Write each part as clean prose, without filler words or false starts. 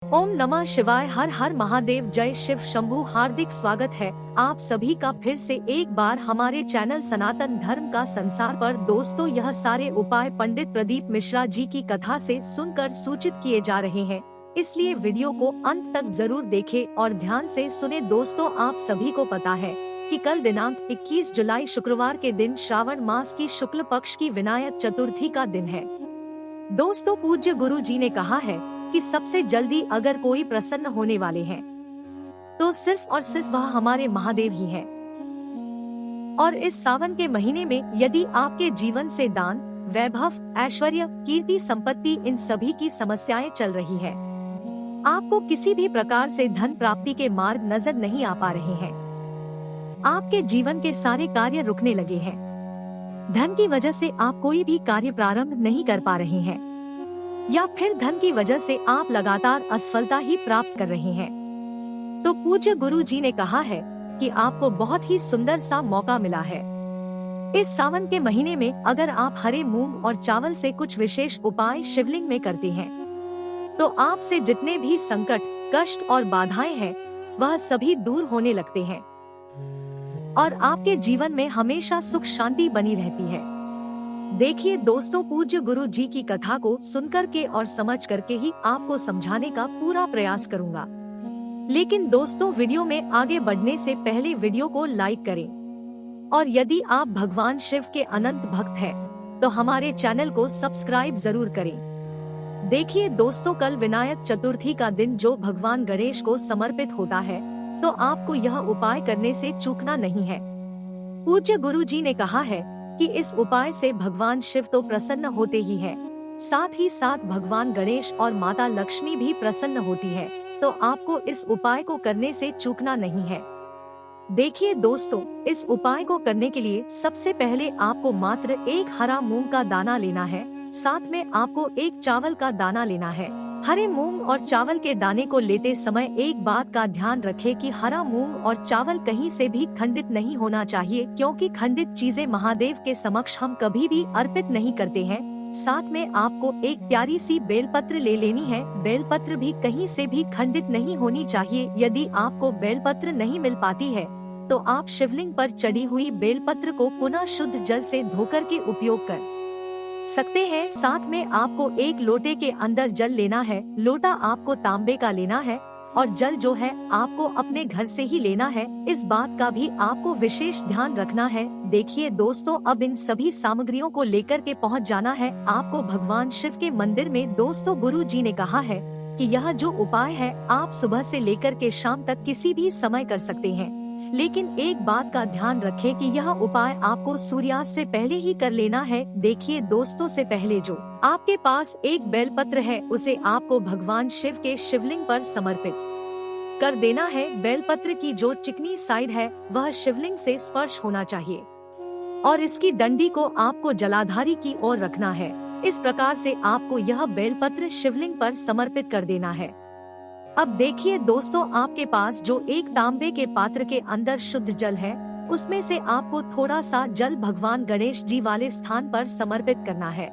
ओम नमः शिवाय। हर हर महादेव। जय शिव शंभू। हार्दिक स्वागत है आप सभी का फिर से एक बार हमारे चैनल सनातन धर्म का संसार पर। दोस्तों, यह सारे उपाय पंडित प्रदीप मिश्रा जी की कथा से सुनकर सूचित किए जा रहे हैं, इसलिए वीडियो को अंत तक जरूर देखें और ध्यान से सुने। दोस्तों, आप सभी को पता है कि कल दिनांक 21 जुलाई शुक्रवार के दिन श्रावण मास की शुक्ल पक्ष की विनायक चतुर्थी का दिन है। दोस्तों, पूज्य गुरु जी ने कहा है कि सबसे जल्दी अगर कोई प्रसन्न होने वाले हैं तो सिर्फ और सिर्फ वह हमारे महादेव ही हैं। और इस सावन के महीने में यदि आपके जीवन से दान, वैभव, ऐश्वर्य, कीर्ति, संपत्ति, इन सभी की समस्याएं चल रही है, आपको किसी भी प्रकार से धन प्राप्ति के मार्ग नजर नहीं आ पा रहे हैं, आपके जीवन के सारे कार्य रुकने लगे हैं, धन की वजह से आप कोई भी कार्य प्रारंभ नहीं कर पा रहे हैं, या फिर धन की वजह से आप लगातार असफलता ही प्राप्त कर रहे हैं, तो पूज्य गुरु जी ने कहा है कि आपको बहुत ही सुंदर सा मौका मिला है। इस सावन के महीने में अगर आप हरे मूंग और चावल से कुछ विशेष उपाय शिवलिंग में करते हैं तो आपसे जितने भी संकट, कष्ट और बाधाएं हैं वह सभी दूर होने लगते हैं और आपके जीवन में हमेशा सुख शांति बनी रहती है। देखिए दोस्तों, पूज्य गुरु जी की कथा को सुनकर के और समझ करके ही आपको समझाने का पूरा प्रयास करूंगा। लेकिन दोस्तों, वीडियो में आगे बढ़ने से पहले वीडियो को लाइक करें और यदि आप भगवान शिव के अनंत भक्त हैं तो हमारे चैनल को सब्सक्राइब जरूर करें। देखिए दोस्तों, कल विनायक चतुर्थी का दिन जो भगवान गणेश को समर्पित होता है, तो आपको यह उपाय करने से चूकना नहीं है। पूज्य गुरु जी ने कहा है कि इस उपाय से भगवान शिव तो प्रसन्न होते ही हैं, साथ ही साथ भगवान गणेश और माता लक्ष्मी भी प्रसन्न होती है, तो आपको इस उपाय को करने से चूकना नहीं है। देखिए दोस्तों, इस उपाय को करने के लिए सबसे पहले आपको मात्र एक हरा मूंग का दाना लेना है, साथ में आपको एक चावल का दाना लेना है। हरे मूंग और चावल के दाने को लेते समय एक बात का ध्यान रखें कि हरा मूंग और चावल कहीं से भी खंडित नहीं होना चाहिए, क्योंकि खंडित चीजें महादेव के समक्ष हम कभी भी अर्पित नहीं करते हैं। साथ में आपको एक प्यारी सी बेलपत्र ले लेनी है। बेलपत्र भी कहीं से भी खंडित नहीं होनी चाहिए। यदि आपको बेलपत्र नहीं मिल पाती है तो आप शिवलिंग पर चढ़ी हुई बेलपत्र को पुनः शुद्ध जल से धोकर के उपयोग कर सकते हैं। साथ में आपको एक लोटे के अंदर जल लेना है। लोटा आपको तांबे का लेना है और जल जो है आपको अपने घर से ही लेना है। इस बात का भी आपको विशेष ध्यान रखना है। देखिए दोस्तों, अब इन सभी सामग्रियों को लेकर के पहुंच जाना है आपको भगवान शिव के मंदिर में। दोस्तों, गुरु जी ने कहा है कि यह जो उपाय है आप सुबह से लेकर के शाम तक किसी भी समय कर सकते हैं, लेकिन एक बात का ध्यान रखें कि यह उपाय आपको सूर्यास्त से पहले ही कर लेना है। देखिए दोस्तों, से पहले जो आपके पास एक बेलपत्र है उसे आपको भगवान शिव के शिवलिंग पर समर्पित कर देना है। बेलपत्र की जो चिकनी साइड है वह शिवलिंग से स्पर्श होना चाहिए और इसकी डंडी को आपको जलाधारी की ओर रखना है। इस प्रकार से आपको यह बेलपत्र शिवलिंग पर समर्पित कर देना है। अब देखिए दोस्तों, आपके पास जो एक तांबे के पात्र के अंदर शुद्ध जल है, उसमें से आपको थोड़ा सा जल भगवान गणेश जी वाले स्थान पर समर्पित करना है।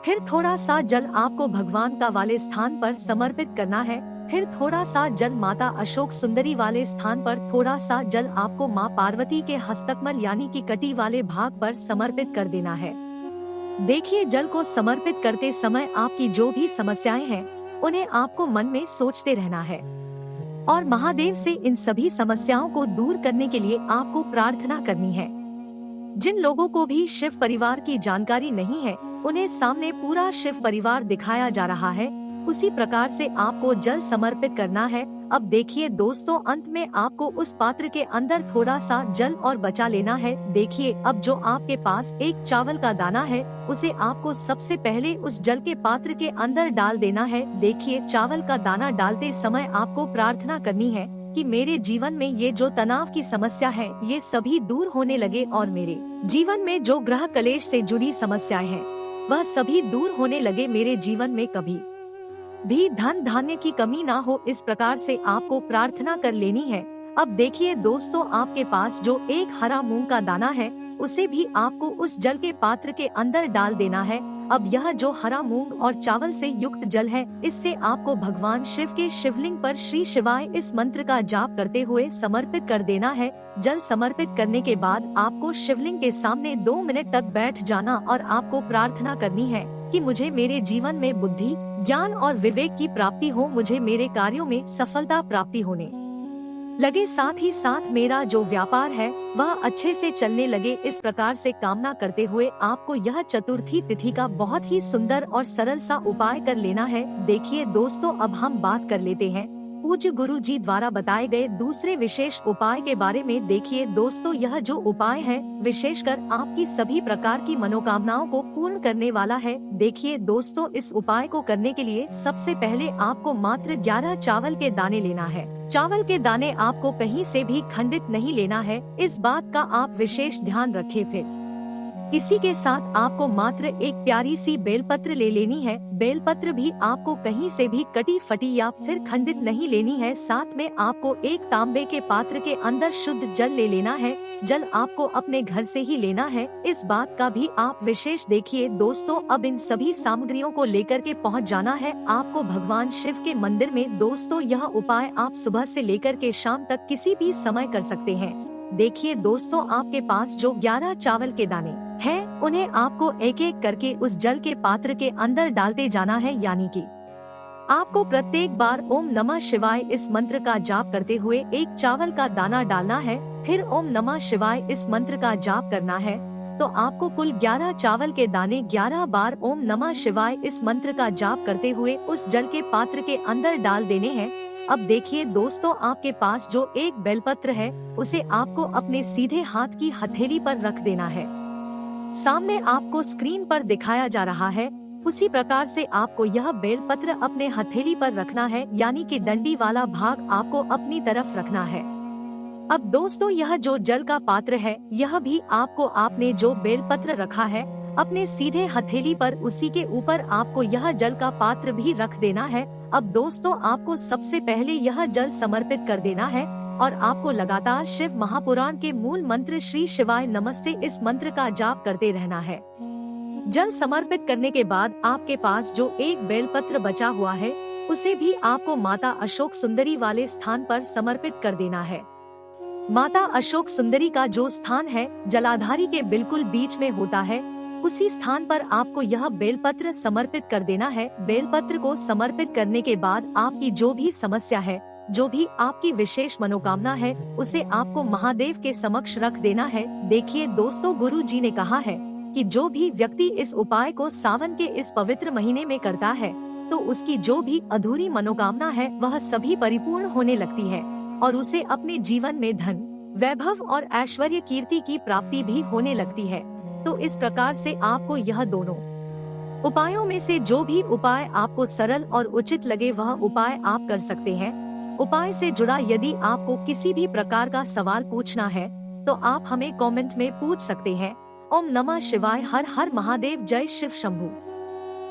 फिर थोड़ा सा जल आपको भगवान का वाले स्थान पर समर्पित करना है। फिर थोड़ा सा जल माता अशोक सुंदरी वाले स्थान पर, थोड़ा सा जल आपको माँ पार्वती के हस्तकमल यानी कि कटी वाले भाग पर समर्पित कर देना है। देखिए, जल को समर्पित करते समय आपकी जो भी समस्याएं हैं उन्हें आपको मन में सोचते रहना है और महादेव से इन सभी समस्याओं को दूर करने के लिए आपको प्रार्थना करनी है। जिन लोगों को भी शिव परिवार की जानकारी नहीं है उन्हें सामने पूरा शिव परिवार दिखाया जा रहा है, उसी प्रकार से आपको जल समर्पित करना है। अब देखिए दोस्तों, अंत में आपको उस पात्र के अंदर थोड़ा सा जल और बचा लेना है। देखिए, अब जो आपके पास एक चावल का दाना है उसे आपको सबसे पहले उस जल के पात्र के अंदर डाल देना है। देखिए, चावल का दाना डालते समय आपको प्रार्थना करनी है कि मेरे जीवन में ये जो तनाव की समस्या है ये सभी दूर होने लगे और मेरे जीवन में जो ग्रह कलेश से जुड़ी समस्याएं हैं वह सभी दूर होने लगे। मेरे जीवन में कभी भी धन धान्य की कमी ना हो, इस प्रकार से आपको प्रार्थना कर लेनी है। अब देखिए दोस्तों, आपके पास जो एक हरा मूंग का दाना है उसे भी आपको उस जल के पात्र के अंदर डाल देना है। अब यह जो हरा मूंग और चावल से युक्त जल है, इससे आपको भगवान शिव के शिवलिंग पर श्री शिवाय इस मंत्र का जाप करते हुए समर्पित कर देना है। जल समर्पित करने के बाद आपको शिवलिंग के सामने 2 मिनट तक बैठ जाना और आपको प्रार्थना करनी है कि मुझे मेरे जीवन में बुद्धि, ज्ञान और विवेक की प्राप्ति हो, मुझे मेरे कार्यों में सफलता प्राप्ति होने लगे, साथ ही साथ मेरा जो व्यापार है वह अच्छे से चलने लगे। इस प्रकार से कामना करते हुए आपको यह चतुर्थी तिथि का बहुत ही सुंदर और सरल सा उपाय कर लेना है। देखिए दोस्तों, अब हम बात कर लेते हैं पूज्य गुरु जी द्वारा बताए गए दूसरे विशेष उपाय के बारे में। देखिए दोस्तों, यह जो उपाय है विशेषकर आपकी सभी प्रकार की मनोकामनाओं को पूर्ण करने वाला है। देखिए दोस्तों, इस उपाय को करने के लिए सबसे पहले आपको मात्र 11 चावल के दाने लेना है। चावल के दाने आपको कहीं से भी खंडित नहीं लेना है, इस बात का आप विशेष ध्यान रखें। फिर इसी के साथ आपको मात्र एक प्यारी सी बेलपत्र ले लेनी है। बेलपत्र भी आपको कहीं से भी कटी फटी या फिर खंडित नहीं लेनी है। साथ में आपको एक तांबे के पात्र के अंदर शुद्ध जल ले लेना है। जल आपको अपने घर से ही लेना है, इस बात का भी आप विशेष देखिए। दोस्तों, अब इन सभी सामग्रियों को लेकर के पहुंच जाना है आपको भगवान शिव के मंदिर में। दोस्तों, यह उपाय आप सुबह से लेकर के शाम तक किसी भी समय कर सकते हैं। देखिए दोस्तों, आपके पास जो 11 चावल के दाने हैं, उन्हें आपको एक एक करके उस जल के पात्र के अंदर डालते जाना है। यानी कि आपको प्रत्येक बार ओम नमः शिवाय इस मंत्र का जाप करते हुए एक चावल का दाना डालना है, फिर ओम नमः शिवाय इस मंत्र का जाप करना है। तो आपको कुल 11 चावल के दाने 11 बार ओम नमः शिवाय इस मंत्र का जाप करते हुए उस जल के पात्र के अंदर डाल देने हैं। अब देखिए दोस्तों, आपके पास जो एक बेलपत्र है उसे आपको अपने सीधे हाथ की हथेली पर रख देना है। सामने आपको स्क्रीन पर दिखाया जा रहा है, उसी प्रकार से आपको यह बेलपत्र अपने हथेली पर रखना है, यानी कि डंडी वाला भाग आपको अपनी तरफ रखना है। अब दोस्तों, यह जो जल का पात्र है, यह भी आपको आपने जो बेलपत्र रखा है अपने सीधे हथेली पर, उसी के ऊपर आपको यह जल का पात्र भी रख देना है। अब दोस्तों, आपको सबसे पहले यह जल समर्पित कर देना है और आपको लगातार शिव महापुराण के मूल मंत्र श्री शिवाय नमस्ते इस मंत्र का जाप करते रहना है। जल समर्पित करने के बाद आपके पास जो एक बेलपत्र बचा हुआ है उसे भी आपको माता अशोक सुंदरी वाले स्थान पर समर्पित कर देना है। माता अशोक सुंदरी का जो स्थान है जलाधारी के बिल्कुल बीच में होता है, उसी स्थान पर आपको यह बेलपत्र समर्पित कर देना है। बेलपत्र को समर्पित करने के बाद आपकी जो भी समस्या है, जो भी आपकी विशेष मनोकामना है, उसे आपको महादेव के समक्ष रख देना है। देखिए दोस्तों, गुरु जी ने कहा है कि जो भी व्यक्ति इस उपाय को सावन के इस पवित्र महीने में करता है तो उसकी जो भी अधूरी मनोकामना है वह सभी परिपूर्ण होने लगती है और उसे अपने जीवन में धन, वैभव और ऐश्वर्य कीर्ति की प्राप्ति भी होने लगती है। तो इस प्रकार से आपको यह दोनों उपायों में से जो भी उपाय आपको सरल और उचित लगे वह उपाय आप कर सकते हैं। उपाय से जुड़ा यदि आपको किसी भी प्रकार का सवाल पूछना है तो आप हमें कमेंट में पूछ सकते हैं। ओम नमः शिवाय। हर हर महादेव। जय शिव शंभू।